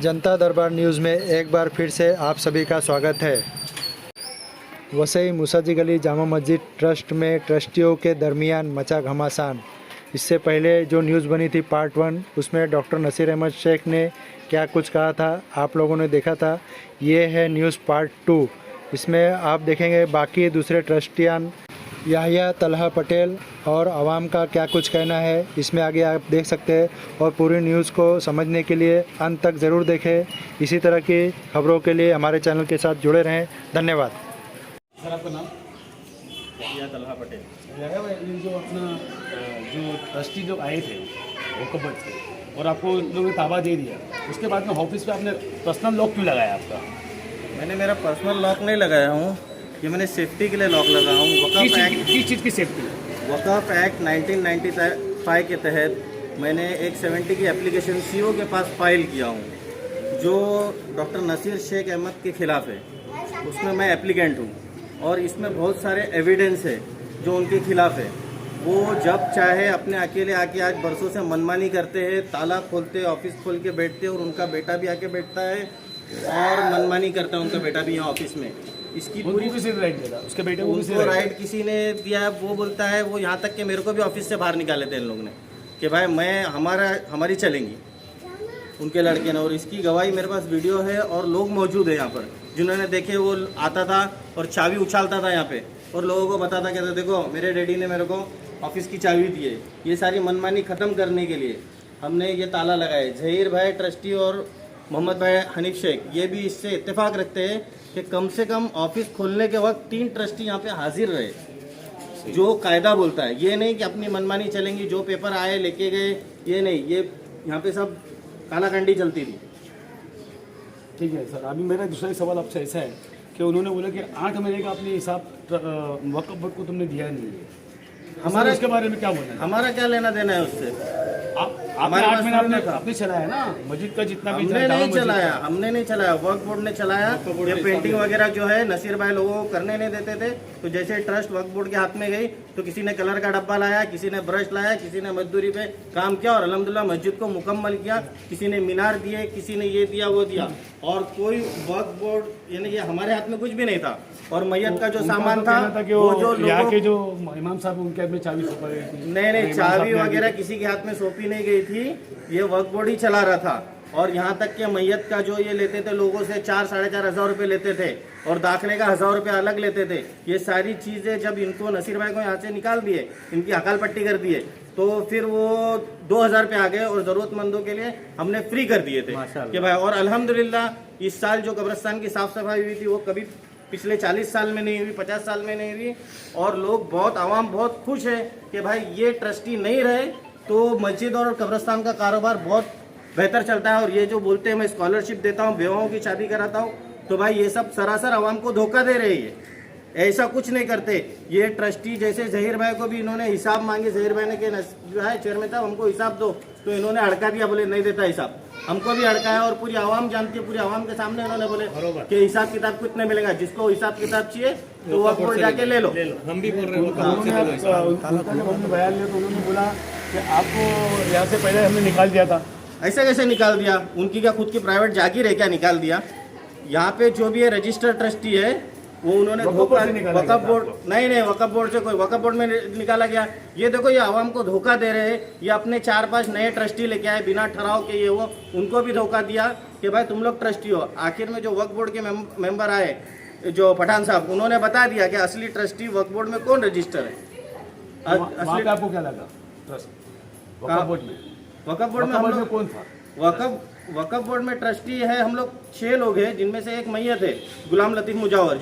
जनता दरबार न्यूज़ में एक बार फिर से आप सभी का स्वागत है। वसई मुसाजी गली जामा मस्जिद ट्रस्ट में ट्रस्टियों के दरमियान मचा घमासान। इससे पहले जो न्यूज़ बनी थी पार्ट 1, उसमें डॉक्टर नसीर अहमद शेख ने क्या कुछ कहा था आप लोगों ने देखा था। ये है न्यूज़ पार्ट 2। इसमें आप देखेंगे बाकी दूसरे ट्रस्टियान याहिया तलहा पटेल और आवाम का क्या कुछ कहना है। इसमें आगे आप देख सकते हैं और पूरी न्यूज़ को समझने के लिए अंत तक ज़रूर देखें। इसी तरह की खबरों के लिए हमारे चैनल के साथ जुड़े रहें। धन्यवाद। सर आपका नाम? याहिया तलहा पटेल। याहिया भाई, ये जो अपना जो ट्रस्टी जो आए थे वकफ से और आपको इन लोगों ने ताबा दे दिया, उसके बाद में ऑफिस पे आपने पर्सनल लॉक क्यों लगाया आपका? मैंने मेरा पर्सनल लॉक नहीं लगाया हूँ, ये मैंने सेफ्टी के लिए लॉक लगाया हूँ। किस चीज़ की सेफ्टी? वक़फ़ एक्ट 1995 के तहत मैंने एक 70 की एप्लीकेशन सीओ के पास फाइल किया हूँ जो डॉक्टर नसीर शेख अहमद के ख़िलाफ़ है। उसमें मैं एप्लीकेंट हूँ और इसमें बहुत सारे एविडेंस है जो उनके खिलाफ़ है। वो जब चाहे अपने अकेले आके आज बरसों से मनमानी करते हैं, ताला खोलते, ऑफिस खोल के बैठते और उनका बेटा भी आके बैठता है और मनमानी करता है उनका बेटा भी यहाँ ऑफिस में। इसकी पूरी किसी ने राइट दिया, उसके बेटे को उनको राइट किसी ने दिया। वो बोलता है, वो यहाँ तक कि मेरे को भी ऑफिस से बाहर निकाले थे इन लोगों ने कि भाई मैं हमारी चलेंगी उनके लड़के ने। और इसकी गवाही मेरे पास वीडियो है और लोग मौजूद है यहाँ पर जिन्होंने देखे। वो आता था और चाबी उछालता था यहाँ पे और लोगों को बताता कहता देखो मेरे डैडी ने मेरे को ऑफिस की चाबी दी है। ये सारी मनमानी ख़त्म करने के लिए हमने ये ताला लगाए। जहीर भाई ट्रस्टी और मोहम्मद भाई हनीफ शेख ये भी इससे इत्तेफाक रखते हैं कि कम से कम ऑफिस खोलने के वक्त 3 ट्रस्टी यहाँ पे हाजिर रहे जो कायदा बोलता है। ये नहीं कि अपनी मनमानी चलेंगी, जो पेपर आए लेके गए, ये नहीं। ये यहाँ पे सब कालाकंडी चलती थी। ठीक है सर, अभी मेरा दूसरा सवाल आपसे ऐसा है कि उन्होंने बोला कि 8 महीने का अपने हिसाब वक्फ बोर्ड को तुमने दिया नहीं है। हमारा इसके बारे में क्या बोलना है? हमारा क्या लेना देना है उससे? हमारे 8 महीने आपने चलाया ना मस्जिद का जितना भी हमने नहीं चलाया, वक्फ बोर्ड ने चलाया। ये पेंटिंग वगैरह जो है नसीर भाई लोगों को करने नहीं देते थे, तो जैसे ट्रस्ट वक्फ बोर्ड के हाथ में गई तो किसी ने कलर का डब्बा लाया, किसी ने ब्रश लाया, किसी ने मजदूरी पे काम किया और अल्हम्दुलिल्लाह मस्जिद को मुकम्मल किया। किसी ने मीनार दिए, किसी ने ये दिया वो दिया। और कोई वक्फ बोर्ड यानी ये हमारे हाथ में कुछ भी नहीं था। और मैयत का जो सामान था वो जो यहाँ के जो इमाम साहब उनके हाथ में चाबी सौंपा गई थी। नहीं, चाबी वगैरह किसी के हाथ में सौंपी नहीं गई थी। ये वक्फ बोर्ड ही चला रहा था। और यहाँ तक कि मैयत का जो ये लेते थे लोगों से 4-4.5 हज़ार रुपये लेते थे और दाखिले का 1000 रुपये अलग लेते थे। ये सारी चीज़ें जब इनको नसीर भाई को यहाँ से निकाल दिए, इनकी हकाल पट्टी कर दिए, तो फिर वो 2000 रुपये आ गए और ज़रूरतमंदों के लिए हमने फ्री कर दिए थे कि भाई। और अल्हम्दुलिल्लाह इस साल जो कब्रिस्तान की साफ़ सफाई हुई थी वो कभी पिछले 40 साल में नहीं हुई, 50 साल में नहीं हुई। और लोग आवाम बहुत खुश है कि भाई ये ट्रस्टी नहीं रहे तो मस्जिद और कब्रिस्तान का कारोबार बहुत बेहतर चलता है। और ये जो बोलते हैं मैं स्कॉलरशिप देता हूँ, बेवाओं की शादी कराता हूँ, तो भाई ये सब सरासर आवाम को धोखा दे रही है। ऐसा कुछ नहीं करते ये ट्रस्टी। जैसे जहीर भाई को भी इन्होंने हिसाब मांगे, जहीर भाई ने के जो है चेयरमैन साहब हमको हिसाब दो, तो इन्होंने हड़का दिया, बोले नहीं देता हिसाब। हमको भी हड़का है और पूरी आवाम जानती है, पूरी आवाम के सामने इन्होंने बोले कि हिसाब किताब कितने मिलेगा, जिसको हिसाब किताब चाहिए तो वक्त बोर्ड जाके ले लो। हम भी बोल रहे हैं बयान लिया तो उन्होंने बोला कि आपको यहाँ से पहले हमने निकाल दिया था। ऐसे कैसे निकाल दिया? उनकी क्या खुद की प्राइवेट जागीर है क्या निकाल दिया? यहाँ पे जो भी है रजिस्टर्ड ट्रस्टी है वो उन्होंने धोखा वक्फ बोर्ड नहीं वक्फ बोर्ड से कोई वक्फ बोर्ड में निकाला गया। ये देखो ये आवाम को धोखा दे रहे हैं। ये अपने 4-5 नए ट्रस्टी लेके आए बिना ठहराव के, ये वो उनको भी धोखा दिया कि भाई तुम लोग ट्रस्टी हो। आखिर में जो वक्फ बोर्ड के मेंबर आए जो पठान साहब, उन्होंने बता दिया कि असली ट्रस्टी वक्फ बोर्ड में कौन रजिस्टर है। आपको क्या लगा वक्फ बोर्ड में? वक्फ बोर्ड में हम लोग कौन था? वक्फ बोर्ड में ट्रस्टी है हम लोग 6 लोग हैं, जिनमें से एक मैयत है गुलाम लतीफ़ मुजावर,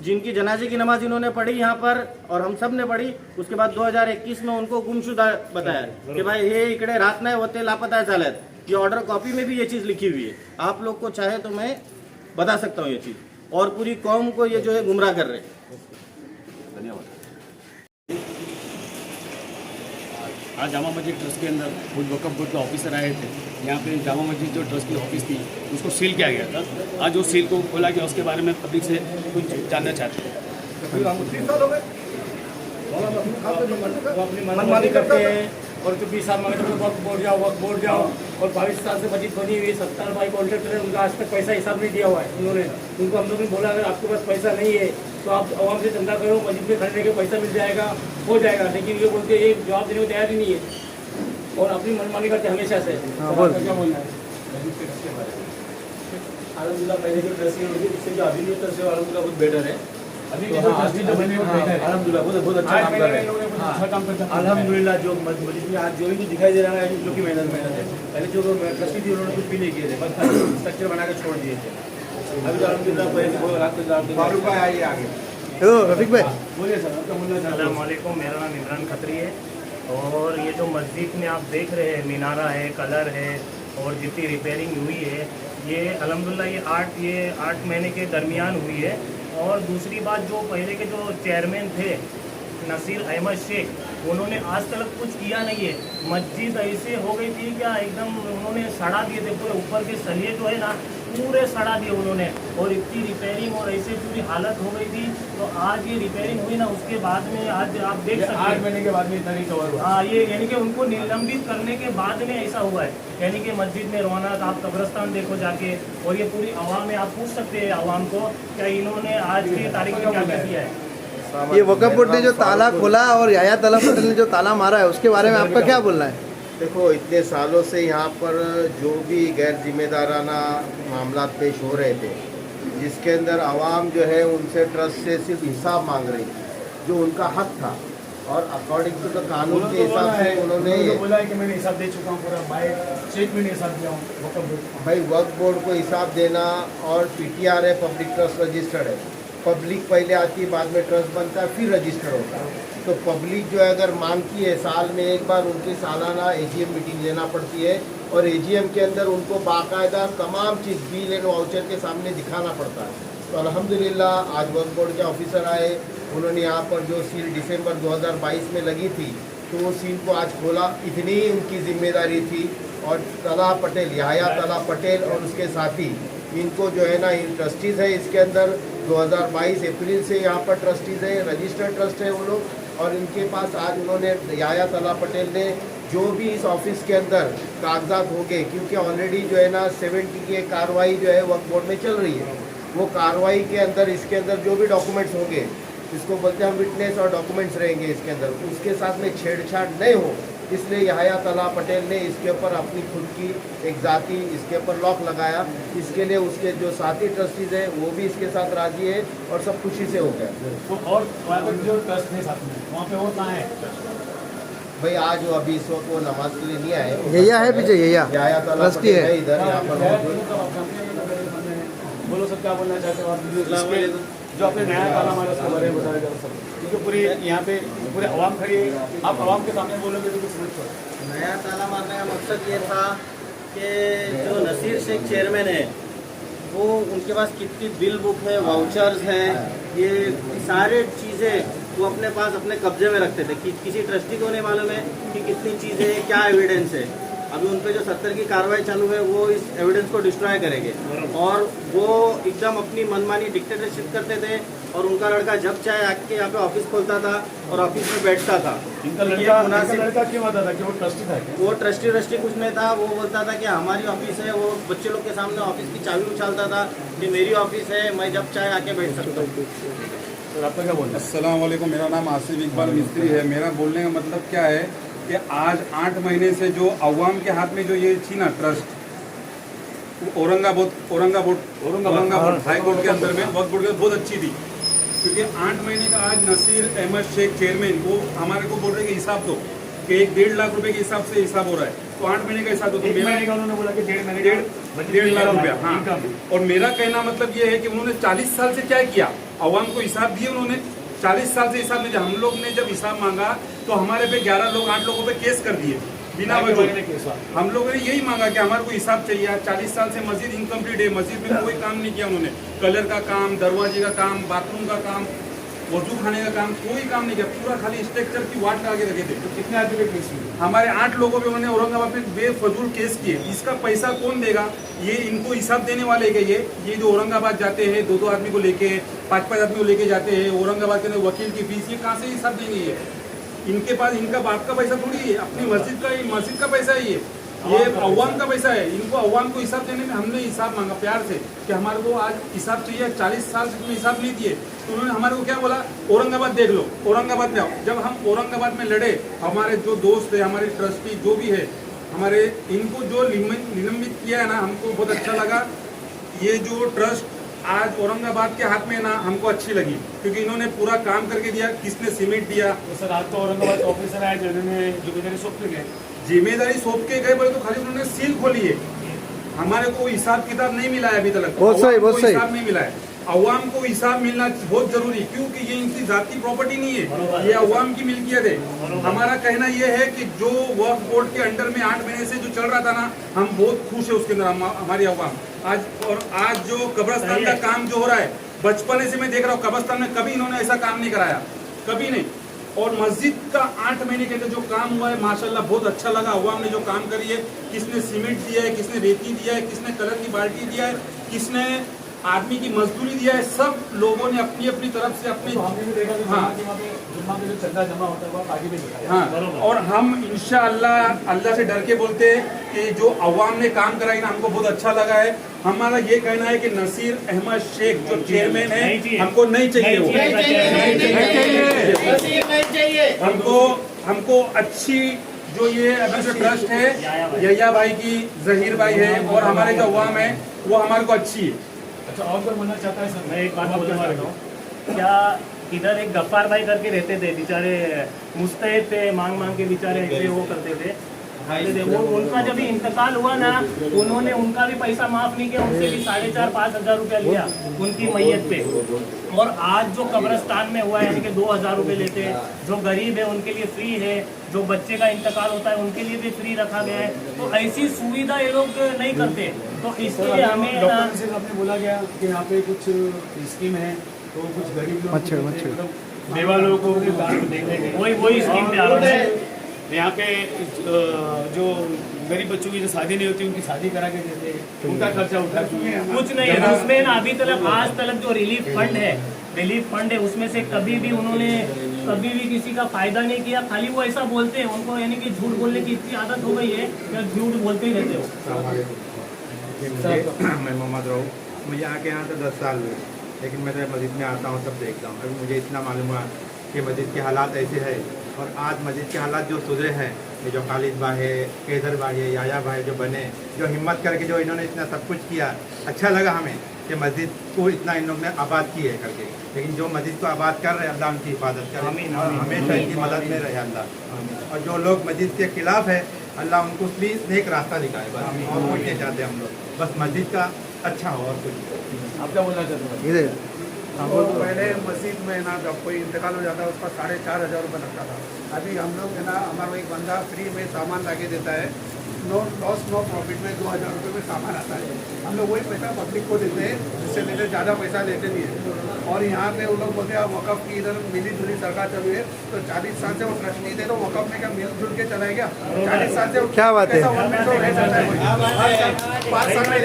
जिनकी जनाजे की नमाज इन्होंने पढ़ी यहाँ पर और हम सब ने पढ़ी। उसके बाद 2021 में उनको गुमशुदा बताया कि भाई ये इकड़े रात नहीं होते, लापता चालत। ये ऑर्डर कॉपी में भी ये चीज़ लिखी हुई है। आप लोग को चाहे तो मैं बता सकता हूँ ये चीज़। और पूरी कौम को ये जो है गुमराह कर रहे हैं। धन्यवाद। आज जामा मस्जिद ट्रस्ट के अंदर खुद वक्फ बोर्ड के ऑफिसर आए थे। यहाँ पे जामा मस्जिद जो ट्रस्ट की ऑफिस थी उसको सील किया गया था। आज उस सील को खोला गया, उसके बारे में पब्लिक से कुछ जानना चाहते हैं। मनमानी करते हैं और जो 20 साल मांगे थे वक्त बोर्ड जाओ और 22 साल से मस्जिद बनी हुई 70 भाई कॉन्ट्रैक्टर है, उनका आज तक पैसा हिसाब नहीं दिया हुआ है उन्होंने। उनको हम लोग ने बोला अगर आपके पास पैसा नहीं है तो आप आवाम से चंदा करो, मस्जिद में खरीदने का पैसा मिल जाएगा, हो जाएगा। लेकिन ये बोलते ये जवाब देने को तैयार ही नहीं है और अपनी मनमानी करते हमेशा से। क्या बोलना है? अलहमदुलिल्लाह पहले जो ट्रस्टी होगी उससे जो अभी जो ट्रस्टी अलहमदुलिल्लाह बहुत बेटर है। अभी के जो ट्रस्टी जो बने हुए हैं अलहमदुलिल्लाह बहुत अच्छा काम कर रहे हैं। अच्छा काम करते हैं अलहमदुलिल्लाह। जो मस्जिद में आज जो भी दिखाई दे रहा है इन लोग की मेहनत है। पहले जो ट्रस्टी थी उन्होंने कुछ भी नहीं किए थे, बस स्ट्रक्चर बना के छोड़ दिए थे। अभी तो अलहमदुलिल्लाह फारूक भाई आइए आगे। हेलो रफीक भाई, बोलिए सर, आपका बोलना चाहते हैं। अस्सलामुअलैकुम, मेरा नाम इमरान खत्री है और ये जो मस्जिद में आप देख रहे हैं मीनारा है, कलर है और जितनी रिपेयरिंग हुई है ये अल्हम्दुलिल्लाह ये 8 महीने के दरमियान हुई है। और दूसरी बात जो पहले के जो चेयरमैन थे नसीर अहमद शेख, उन्होंने आज तक कुछ किया नहीं है। मस्जिद ऐसे हो गई थी क्या एकदम उन्होंने सड़ा दिए थे, पूरे ऊपर के सरिये जो है ना पूरे सड़ा दिए उन्होंने और इतनी रिपेयरिंग और ऐसे पूरी हालत हो गई थी। तो आज ये रिपेयरिंग हुई ना उसके बाद में आज आप देख सकते हैं 8 महीने के बाद में इतना रिकवर हुआ। हाँ, ये यानी कि उनको निलंबित करने के बाद में ऐसा हुआ है। यानी कि मस्जिद में रौनक, आप कब्रस्तान देखो जाके और ये पूरी आवाम में आप पूछ सकते हैं आवाम को क्या इन्होंने आज की तारीख में क्या क्या किया है। ये वक्फ बोर्ड ने जो ताला खोला और याया तला पटेल ने जो ताला मारा है उसके बारे में आपका क्या बोलना है? देखो इतने सालों से यहाँ पर जो भी गैर जिम्मेदाराना मामला पेश हो रहे थे, जिसके अंदर आवाम जो है उनसे ट्रस्ट से सिर्फ हिसाब मांग रही थी जो उनका हक था और अकॉर्डिंग टू द कानून के हिसाब से उन्होंने बोला है कि मैंने हिसाब दे चुका हूँ पूरा, बाय चेक में हिसाब दिया हूँ वक्फ बोर्ड को। भाई वक्फ बोर्ड को हिसाब देना और पीटीआर है, पब्लिक ट्रस्ट रजिस्टर्ड है। पब्लिक पहले आती है, बाद में ट्रस्ट बनता है, फिर रजिस्टर होता है। तो पब्लिक जो है अगर मांगती है साल में एक बार उनकी सालाना एजीएम मीटिंग लेना पड़ती है और एजीएम के अंदर उनको बाकायदा तमाम चीज़ बिल एंड वाउचर के सामने दिखाना पड़ता है। तो अल्हम्दुलिल्लाह आज वक्फ बोर्ड के ऑफिसर आए, उन्होंने यहाँ पर जो सील दिसंबर 2022 में लगी थी तो वो सील को आज खोला। इतनी ही उनकी जिम्मेदारी थी और तला पटेल, याया तला पटेल और उसके साथी इनको जो है ना इन ट्रस्टीज़ है इसके अंदर 2022 अप्रैल से यहाँ पर ट्रस्टीज़ है, रजिस्टर्ड ट्रस्ट है वो लोग। और इनके पास आज उन्होंने याया तला पटेल ने जो भी इस ऑफिस के अंदर कागजात हो गए, क्योंकि ऑलरेडी जो है ना 70 की कार्रवाई जो है वक्फ बोर्ड में चल रही है, वो कार्रवाई के अंदर इसके अंदर जो भी डॉक्यूमेंट्स होंगे, इसको बोलते हैं हम विटनेस और डॉक्यूमेंट्स रहेंगे इसके अंदर, उसके साथ में छेड़छाड़ नहीं हो, इसलिए याया तला पटेल ने इसके ऊपर अपनी खुद की एक जाति इसके ऊपर लॉक लगाया। इसके लिए उसके जो साथी ट्रस्टीज हैं वो भी इसके साथ राजी है और सब खुशी से हो गया। तो और प्राइवेट जो ट्रस्ट है साथ में वहाँ पे वो कहाँ है? भाई आज वो अभी इस वक्त वो नमाज के लिए नहीं आए। यैया है पीछे, यैया याया तला ट्रस्टी पटेल है। है इधर यहाँ पर मौजूद। बोलो सर, क्या बोलना चाहते हो आप? जो आपने नया ताला हमारा उसके बारे में बताया जरा सर, क्योंकि पूरी यहाँ पे पूरे आवाम खड़ी है, आप आवाम के सामने बोलोगे तो कुछ समझ। नया ताला मारने का मकसद ये था कि जो नसीर शेख चेयरमैन है वो उनके पास कितनी बिल बुक है, वाउचर्स हैं, ये सारे चीज़ें वो अपने पास अपने कब्जे में रखते थे कि किसी ट्रस्टी को नहीं मालूम है कि कितनी चीज़ें हैं, क्या एविडेंस है। अभी उन पे जो 70 की कार्रवाई चालू है वो इस एविडेंस को डिस्ट्रॉय करेंगे और वो एकदम अपनी मनमानी डिक्टेटरशिप करते थे। और उनका लड़का जब चाहे आके यहाँ पे ऑफिस खोलता था और ऑफिस में बैठता था। इनका लड़का क्यों आता था कि वो ट्रस्टी था क्या? वो ट्रस्टी कुछ नहीं था, वो बोलता था कि हमारी ऑफिस है, वो बच्चे लोग के सामने ऑफिस की चाबी उछालता था कि मेरी ऑफिस है, मैं जब चाहे आके बैठ सकता हूँ। सर आपका क्या बोलना है? अस्सलाम वालेकुम, मेरा नाम आसिफ इकबाल मिस्त्री है। मेरा बोलने का मतलब क्या है कि आज 8 महीने से जो अवाम के हाथ में जो ये थी ना ट्रस्ट, औरंगाबाद हाई कोर्ट के अंदर में वक्फ बोर्ड के बहुत अच्छी थी, क्योंकि 8 महीने का आज नसीर अहमद शेख चेयरमैन वो हमारे को बोल रहे कि हिसाब दो कि 1.5 लाख रुपए के हिसाब से हिसाब हो रहा है, तो 8 महीने का हिसाब दो। तो मेरा उन्होंने बोला कि 1.5 लाख रुपया, हाँ। और मेरा कहना मतलब ये है कि उन्होंने 40 साल से क्या किया, अवाम को हिसाब दिए उन्होंने। 40 साल से हिसाब नहीं दिया। हम लोग ने जब हिसाब मांगा तो हमारे पे 11 लोग 8 लोगों पे केस कर दिए बिना वजह। हम लोगों ने यही मांगा कि हमारे को हिसाब चाहिए। 40 साल से मस्जिद इनकम्प्लीट है, मस्जिद में कोई काम नहीं किया उन्होंने, कलर का काम, दरवाजे का काम, बाथरूम का काम, वजू खाने का काम, कोई काम नहीं किया, पूरा खाली स्ट्रक्चर की वाट आगे रखे थे। तो कितने आदमी पे केस हुए? हमारे 8 लोगों पे उन्होंने औरंगाबाद में बेफजूल केस किए। इसका पैसा कौन देगा? ये इनको हिसाब देने वाले के ये जो औरंगाबाद जाते हैं 2-2 आदमी को लेके, 5-5 आदमी को लेके जाते हैं औरंगाबाद के अंदर, वकील की फीस, ये कहाँ से हिसाब देंगे? इनके पास इनका बाप का पैसा थोड़ी है, अपनी मस्जिद का पैसा है ये अवाम का पैसा है। इनको अवाम को हिसाब देने में हमने हिसाब मांगा प्यार से कि हमारे को आज हिसाब चाहिए। 40 साल से तुमने हिसाब नहीं दिए, तो उन्होंने हमारे को क्या बोला, औरंगाबाद देख लो, औरंगाबाद में आओ। जब हम औरंगाबाद में लड़े, हमारे जो दोस्त है, हमारे ट्रस्टी जो भी है, हमारे इनको जो निलंबित किया है ना, हमको बहुत अच्छा लगा। ये जो ट्रस्ट आज औरंगाबाद के हाथ में है ना, हमको अच्छी लगी, क्योंकि इन्होंने पूरा काम करके दिया। किसने सीमेंट दिया, तो सर आज तो औरंगाबाद ऑफिसर आए जिन्होंने जिम्मेदारी सौंप के गए। जिम्मेदारी सौंप के गए बोले तो खाली उन्होंने सील खोली है। हमारे को हिसाब किताब नहीं मिला है अभी तक, बहुत सही, बहुत सही। हिसाब नहीं मिला है। अवाम को हिसाब मिलना बहुत जरूरी, क्योंकि ये इनकी जाती प्रॉपर्टी नहीं है, ये अवाम की मिल्कियत है। हमारा कहना ये है कि जो वक्फ बोर्ड के अंडर में 8 महीने से जो चल रहा था ना, हम बहुत खुश है उसके अंदर हमारी अवाम आज। और आज जो कब्रिस्तान का काम जो हो रहा है, बचपन से मैं देख रहा हूँ, कब्रिस्तान में कभी इन्होंने ऐसा काम नहीं कराया, कभी नहीं। और मस्जिद का 8 महीने के अंदर जो काम हुआ है, माशाल्लाह बहुत अच्छा लगा। अवाम ने जो काम करी है, किसने सीमेंट दिया है, किसने रेती दिया है, किसने कलर की बाल्टी दिया है, किसने आदमी की मजदूरी दिया है, सब लोगों ने अपनी अपनी तरफ से अपने जुम्मा में जो चंदा जमा होता है वो आप आगे भी दिखाया। हाँ, और हम इंशाअल्लाह अल्लाह से डर के बोलते हैं कि जो अवाम ने काम कराई ना, हमको बहुत अच्छा लगा है। हमारा ये कहना है कि नसीर अहमद शेख जो चेयरमैन है, हमको नहीं चाहिए, वो नहीं चाहिए। हमको अच्छी जो ये अभी जो ट्रस्ट है, यहिया भाई की, जहीर भाई है, और हमारे जो अवाम है वो हमारे को अच्छी है। अच्छा, और कोई बोलना चाहता है सर? मैं एक बात बोलना चाहता हूँ। क्या इधर एक गफ्फार भाई करके रहते थे, बेचारे मुस्तैद थे, मांग मांग के बेचारे ऐसे वो करते थे। वो उनका जब इंतकाल हुआ ना, उन्होंने उनका भी पैसा माफ नहीं किया, उनसे भी 4,500-5 हजार रुपया लिया उनकी मैयत पे। और आज जो कब्रिस्तान में हुआ है, यानी कि 2,000 रुपये लेते हैं। जो गरीब है उनके लिए फ्री है, जो बच्चे का इंतकाल होता है उनके लिए भी फ्री रखा गया है। तो ऐसी सुविधा ये लोग नहीं करते, तो इसके लिए हमें डॉक्टर से आपने बोला गया कि यहाँ पे कुछ स्कीम है, तो कुछ गरीब लोग बेवा लोगों को भी देखने के वही स्कीम पे आ रहा है। यहाँ पे जो गरीब बच्चों की जो शादी नहीं होती, उनकी शादी करा के देते हैं, उनका खर्चा उठा चुके हैं। कुछ नहीं है उसमें ना, अभी तक आज तक जो रिलीफ फंड है उसमें से कभी भी उन्होंने कभी भी किसी का फायदा नहीं किया। खाली वो ऐसा बोलते हैं, उनको यानी कि झूठ बोलने की इतनी आदत हो गई है कि झूठ बोलते ही रहते हो। मैं मोहम्मद रहू, मुझे आके यहाँ तो 10 साल हुए, लेकिन मैं तो मस्जिद में आता हूँ तब देखता हूँ। अभी मुझे इतना मालूम हुआ कि मस्जिद के हालात ऐसे है, और आज मस्जिद के हालात जो सुधरे हैं, ये जो खालिद भाई है, केदर भाई है, याया भाई जो बने, जो हिम्मत करके जो इन्होंने इतना सब कुछ किया, अच्छा लगा हमें कि मस्जिद को इतना इन लोग ने आबाद की है करके। लेकिन जो मस्जिद को आबाद कर रहे हैं, अल्लाह उनकी हिफाजत करे और हमेशा इनकी मदद में रहे अल्लाह। और जो लोग मस्जिद के खिलाफ है, अल्लाह उनको प्लीज़ नेक रास्ता दिखाए, बस और कुछ नहीं चाहते हम लोग, बस मस्जिद का अच्छा हो और कुछ। आप क्या बोलना चाहते हैं? तो पहले मस्जिद में ना जब कोई इंतकाल हो जाता है उसका 4,500 रुपये लगता था। अभी हम लोग है ना, हमारा एक बंदा फ्री में सामान ला के देता है, नो लॉस नो प्रॉफिट में 2,000 रुपये में सामान आता है। हम लोग वही पैसा पब्लिक को देते हैं, जिससे लेते ज़्यादा पैसा लेते नहीं है। और यहाँ पे वो लोग बोलते हैं वक़्फ़ की इधर मिली जुली सरकार चली है, तो 40 साल से वो ट्रस्टी थे, तो वक़्फ़ में क्या मिलजुल के चला गया? 40 साल से क्या बात है? 5 साल में